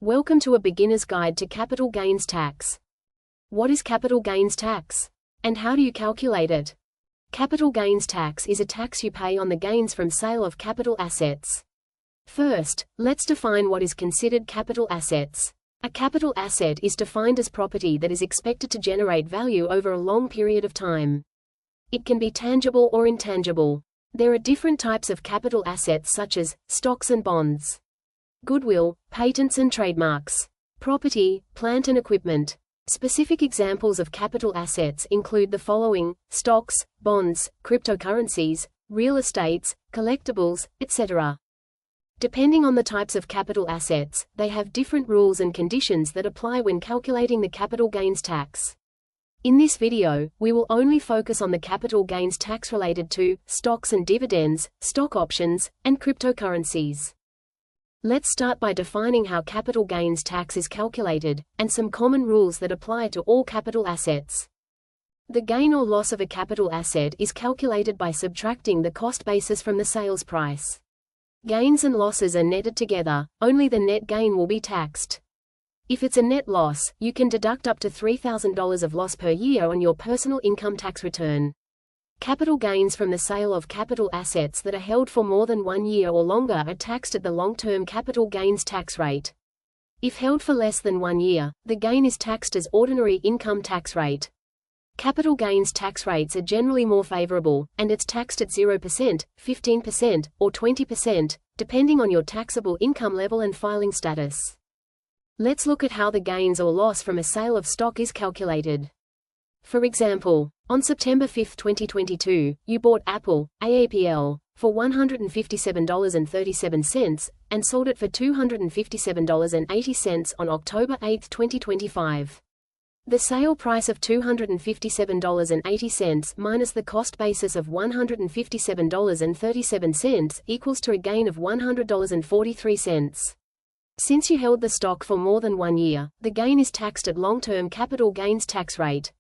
Welcome to a beginner's guide to capital gains tax. What is capital gains tax? And how do you calculate it? Capital gains tax is a tax you pay on the gains from sale of capital assets. First, let's define what is considered capital assets. A capital asset is defined as property that is expected to generate value over a long period of time. It can be tangible or intangible. There are different types of capital assets such as stocks and bonds, goodwill, patents and trademarks, property, plant and equipment. Specific examples of capital assets include the following: stocks, bonds, cryptocurrencies, real estates, collectibles, etc. Depending on the types of capital assets, they have different rules and conditions that apply when calculating the capital gains tax. In this video, we will only focus on the capital gains tax related to stocks and dividends, stock options, and cryptocurrencies. Let's start by defining how capital gains tax is calculated, and some common rules that apply to all capital assets. The gain or loss of a capital asset is calculated by subtracting the cost basis from the sales price. Gains and losses are netted together, only the net gain will be taxed. If it's a net loss, you can deduct up to $3,000 of loss per year on your personal income tax return. Capital gains from the sale of capital assets that are held for more than 1 year or longer are taxed at the long-term capital gains tax rate. If held for less than 1 year, the gain is taxed as ordinary income tax rate. Capital gains tax rates are generally more favorable, and it's taxed at 0%, 15%, or 20%, depending on your taxable income level and filing status. Let's look at how the gains or loss from a sale of stock is calculated. For example, on September 5, 2022, you bought Apple, AAPL, for $157.37, and sold it for $257.80 on October 8, 2025. The sale price of $257.80 minus the cost basis of $157.37 equals to a gain of $100.43. Since you held the stock for more than 1 year, the gain is taxed at long-term capital gains tax rate.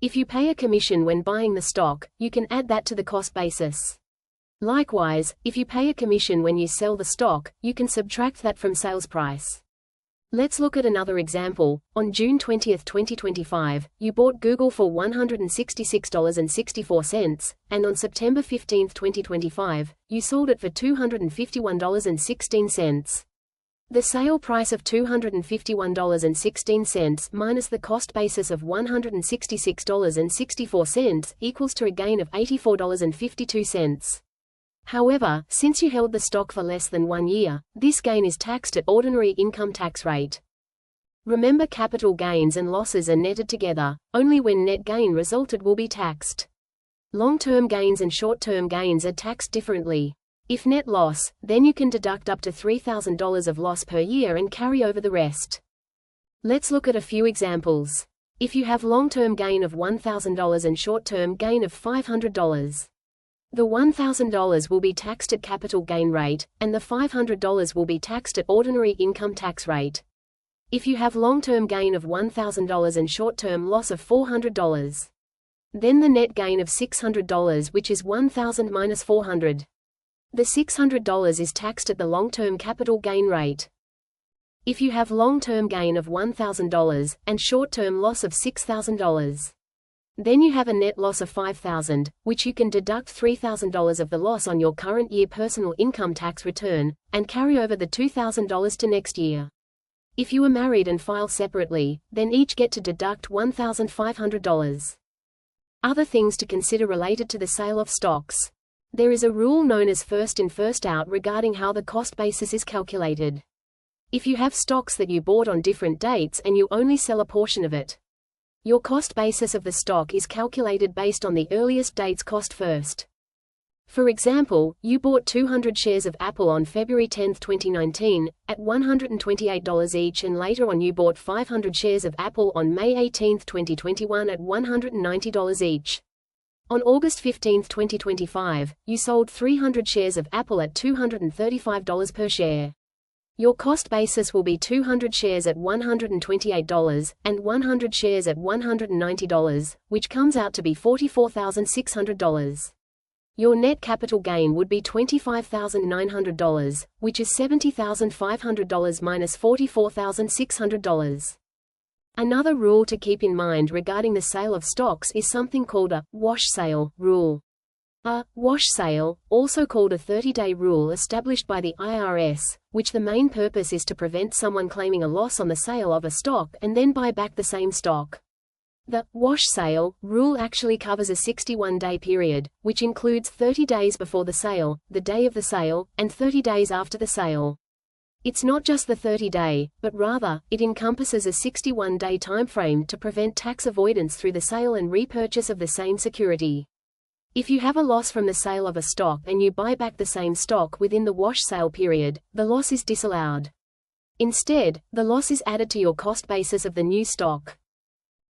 If you pay a commission when buying the stock, you can add that to the cost basis. Likewise, if you pay a commission when you sell the stock, you can subtract that from sales price. Let's look at another example. On June 20, 2025, you bought Google for $166.64, and on September 15, 2025, you sold it for $251.16. The sale price of $251.16 minus the cost basis of $166.64 equals to a gain of $84.52. However, since you held the stock for less than 1 year, this gain is taxed at ordinary income tax rate. Remember, capital gains and losses are netted together, only when net gain resulted will be taxed. Long-term gains and short-term gains are taxed differently. If net loss, then you can deduct up to $3,000 of loss per year and carry over the rest. Let's look at a few examples. If you have long-term gain of $1,000 and short-term gain of $500, the $1,000 will be taxed at capital gain rate, and the $500 will be taxed at ordinary income tax rate. If you have long-term gain of $1,000 and short-term loss of $400, then the net gain of $600, which is $1,000 minus $400. The $600 is taxed at the long-term capital gain rate. If you have long-term gain of $1,000, and short-term loss of $6,000, then you have a net loss of $5,000, which you can deduct $3,000 of the loss on your current year personal income tax return, and carry over the $2,000 to next year. If you are married and file separately, then each get to deduct $1,500. Other things to consider related to the sale of stocks. There is a rule known as first in first out regarding how the cost basis is calculated. If you have stocks that you bought on different dates and you only sell a portion of it, your cost basis of the stock is calculated based on the earliest date's cost first. For example, you bought 200 shares of Apple on February 10, 2019, at $128 each, and later on you bought 500 shares of Apple on May 18, 2021 at $190 each. On August 15, 2025, you sold 300 shares of Apple at $235 per share. Your cost basis will be 200 shares at $128, and 100 shares at $190, which comes out to be $44,600. Your net capital gain would be $25,900, which is $70,500 minus $44,600. Another rule to keep in mind regarding the sale of stocks is something called a wash sale rule. A wash sale, also called a 30-day rule established by the IRS, which the main purpose is to prevent someone claiming a loss on the sale of a stock and then buy back the same stock. The wash sale rule actually covers a 61-day period, which includes 30 days before the sale, the day of the sale, and 30 days after the sale. It's not just the 30-day, but rather, it encompasses a 61-day timeframe to prevent tax avoidance through the sale and repurchase of the same security. If you have a loss from the sale of a stock and you buy back the same stock within the wash sale period, the loss is disallowed. Instead, the loss is added to your cost basis of the new stock.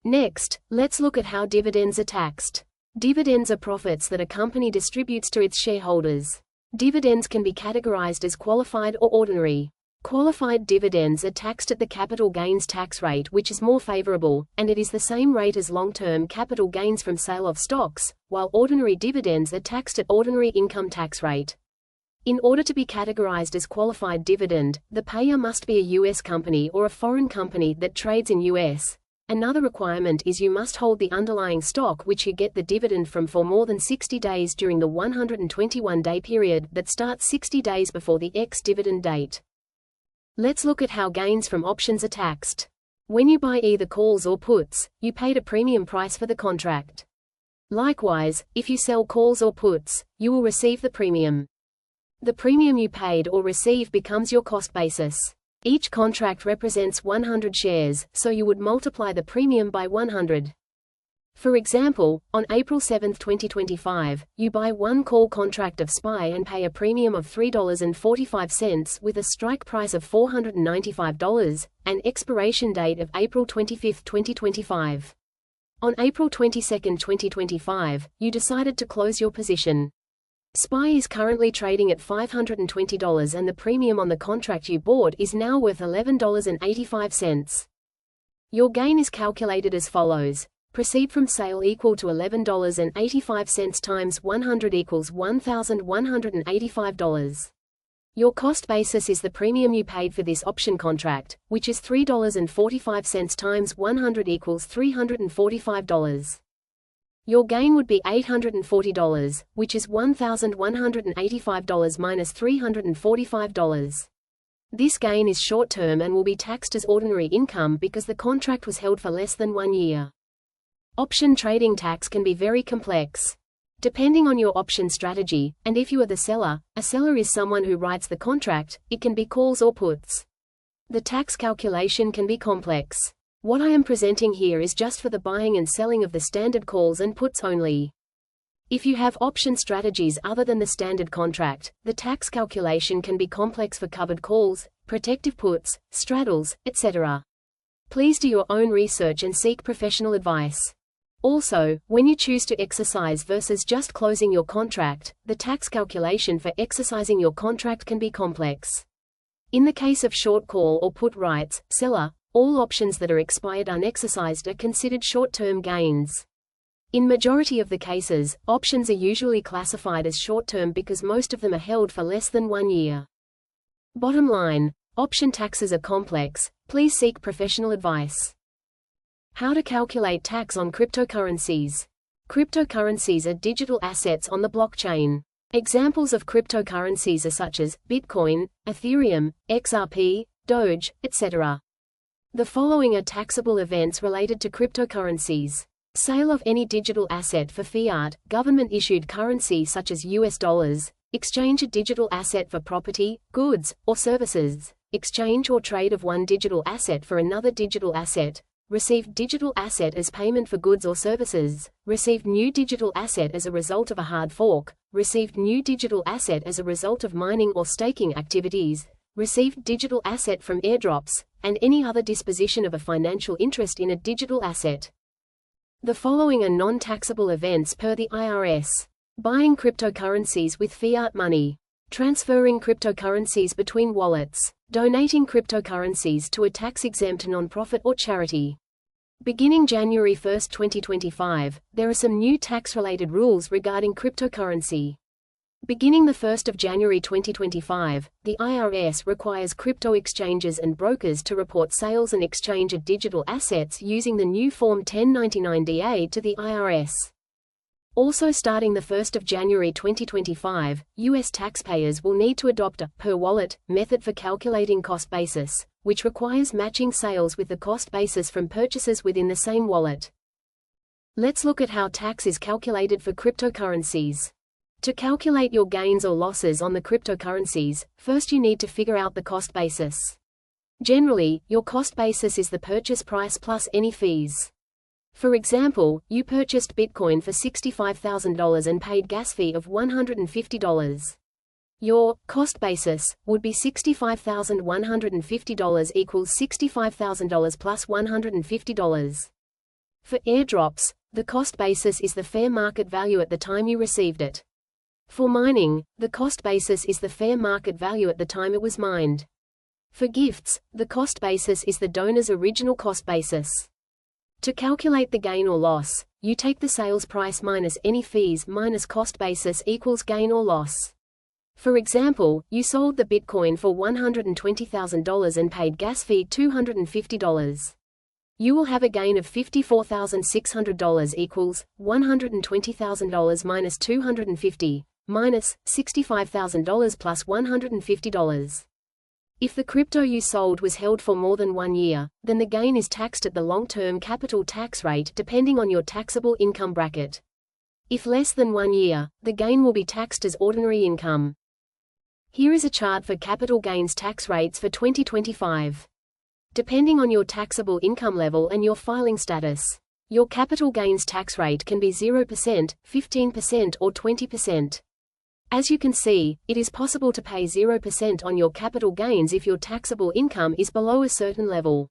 Next, let's look at how dividends are taxed. Dividends are profits that a company distributes to its shareholders. Dividends can be categorized as qualified or ordinary. Qualified dividends are taxed at the capital gains tax rate, which is more favorable, and it is the same rate as long-term capital gains from sale of stocks, while ordinary dividends are taxed at ordinary income tax rate. In order to be categorized as qualified dividend, the payer must be a U.S. company or a foreign company that trades in U.S. Another requirement is you must hold the underlying stock which you get the dividend from for more than 60 days during the 121-day period that starts 60 days before the ex-dividend date. Let's look at how gains from options are taxed. When you buy either calls or puts, you paid a premium price for the contract. Likewise, if you sell calls or puts, you will receive the premium. The premium you paid or receive becomes your cost basis. Each contract represents 100 shares, so you would multiply the premium by 100. For example, on April 7, 2025, you buy one call contract of SPY and pay a premium of $3.45 with a strike price of $495, and expiration date of April 25, 2025. On April 22, 2025, you decided to close your position. SPY is currently trading at $520 and the premium on the contract you bought is now worth $11.85. Your gain is calculated as follows. Proceed from sale equal to $11.85 times 100 equals $1,185. Your cost basis is the premium you paid for this option contract, which is $3.45 times 100 equals $345. Your gain would be $840, which is $1,185 minus $345. This gain is short-term and will be taxed as ordinary income because the contract was held for less than 1 year. Option trading tax can be very complex. Depending on your option strategy, and if you are the seller, a seller is someone who writes the contract, it can be calls or puts. The tax calculation can be complex. What I am presenting here is just for the buying and selling of the standard calls and puts only. If you have option strategies other than the standard contract, the tax calculation can be complex for covered calls, protective puts, straddles, etc. Please do your own research and seek professional advice. Also, when you choose to exercise versus just closing your contract, the tax calculation for exercising your contract can be complex. In the case of short call or put rights, seller, all options that are expired unexercised are considered short-term gains. In majority of the cases, options are usually classified as short-term because most of them are held for less than 1 year. Bottom line, option taxes are complex. Please seek professional advice. How to calculate tax on cryptocurrencies. Cryptocurrencies are digital assets on the blockchain. Examples of cryptocurrencies are such as Bitcoin, Ethereum, XRP, Doge, etc. The following are taxable events related to cryptocurrencies. Sale of any digital asset for fiat, government-issued currency such as US dollars, exchange a digital asset for property, goods, or services, exchange or trade of one digital asset for another digital asset, received digital asset as payment for goods or services, received new digital asset as a result of a hard fork, received new digital asset as a result of mining or staking activities, received digital asset from airdrops, and any other disposition of a financial interest in a digital asset. The following are non-taxable events per the IRS. Buying cryptocurrencies with fiat money. Transferring cryptocurrencies between wallets. Donating cryptocurrencies to a tax-exempt non-profit or charity. Beginning January 1, 2025, there are some new tax-related rules regarding cryptocurrency. Beginning the 1st of January 2025, the IRS requires crypto exchanges and brokers to report sales and exchange of digital assets using the new Form 1099-DA to the IRS. Also starting the 1st of January 2025, U.S. taxpayers will need to adopt a per-wallet method for calculating cost basis, which requires matching sales with the cost basis from purchases within the same wallet. Let's look at how tax is calculated for cryptocurrencies. To calculate your gains or losses on the cryptocurrencies, first you need to figure out the cost basis. Generally, your cost basis is the purchase price plus any fees. For example, you purchased Bitcoin for $65,000 and paid gas fee of $150. Your cost basis would be $65,150 equals $65,000 plus $150. For airdrops, the cost basis is the fair market value at the time you received it. For mining, the cost basis is the fair market value at the time it was mined. For gifts, the cost basis is the donor's original cost basis. To calculate the gain or loss, you take the sales price minus any fees minus cost basis equals gain or loss. For example, you sold the Bitcoin for $120,000 and paid gas fee $250. You will have a gain of $54,600 equals $120,000 minus $250, minus $65,000 plus $150. If the crypto you sold was held for more than 1 year, then the gain is taxed at the long-term capital tax rate depending on your taxable income bracket. If less than 1 year, the gain will be taxed as ordinary income. Here is a chart for capital gains tax rates for 2025. Depending on your taxable income level and your filing status, your capital gains tax rate can be 0%, 15% or 20%. As you can see, it is possible to pay 0% on your capital gains if your taxable income is below a certain level.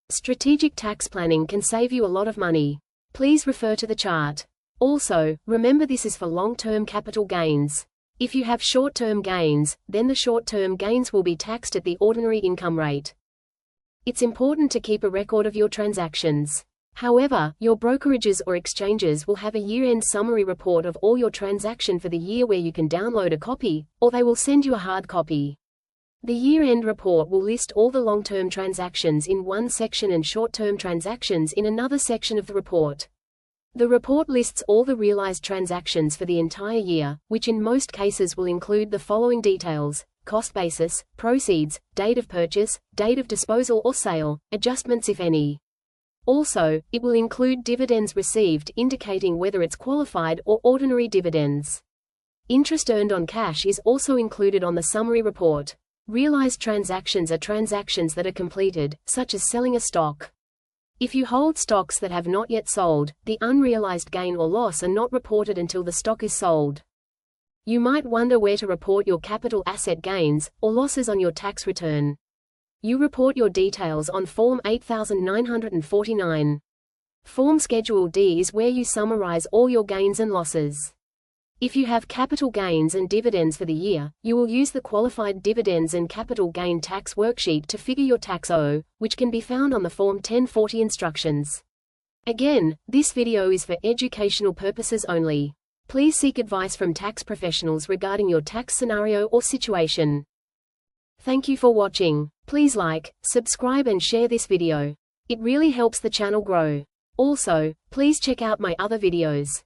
Strategic tax planning can save you a lot of money. Please refer to the chart. Also, remember this is for long-term capital gains. If you have short-term gains, then the short-term gains will be taxed at the ordinary income rate. It's important to keep a record of your transactions. However, your brokerages or exchanges will have a year-end summary report of all your transaction for the year where you can download a copy, or they will send you a hard copy. The year-end report will list all the long-term transactions in one section and short-term transactions in another section of the report. The report lists all the realized transactions for the entire year, which in most cases will include the following details: cost basis, proceeds, date of purchase, date of disposal or sale, adjustments if any. Also, it will include dividends received indicating whether it's qualified or ordinary dividends. Interest earned on cash is also included on the summary report. Realized transactions are transactions that are completed, such as selling a stock. If you hold stocks that have not yet sold, the unrealized gain or loss are not reported until the stock is sold. You might wonder where to report your capital asset gains or losses on your tax return. You report your details on Form 8949. Form Schedule D is where you summarize all your gains and losses. If you have capital gains and dividends for the year, you will use the Qualified Dividends and Capital Gain Tax worksheet to figure your tax owe, which can be found on the Form 1040 instructions. Again, this video is for educational purposes only. Please seek advice from tax professionals regarding your tax scenario or situation. Thank you for watching. Please like, subscribe and share this video. It really helps the channel grow. Also, please check out my other videos.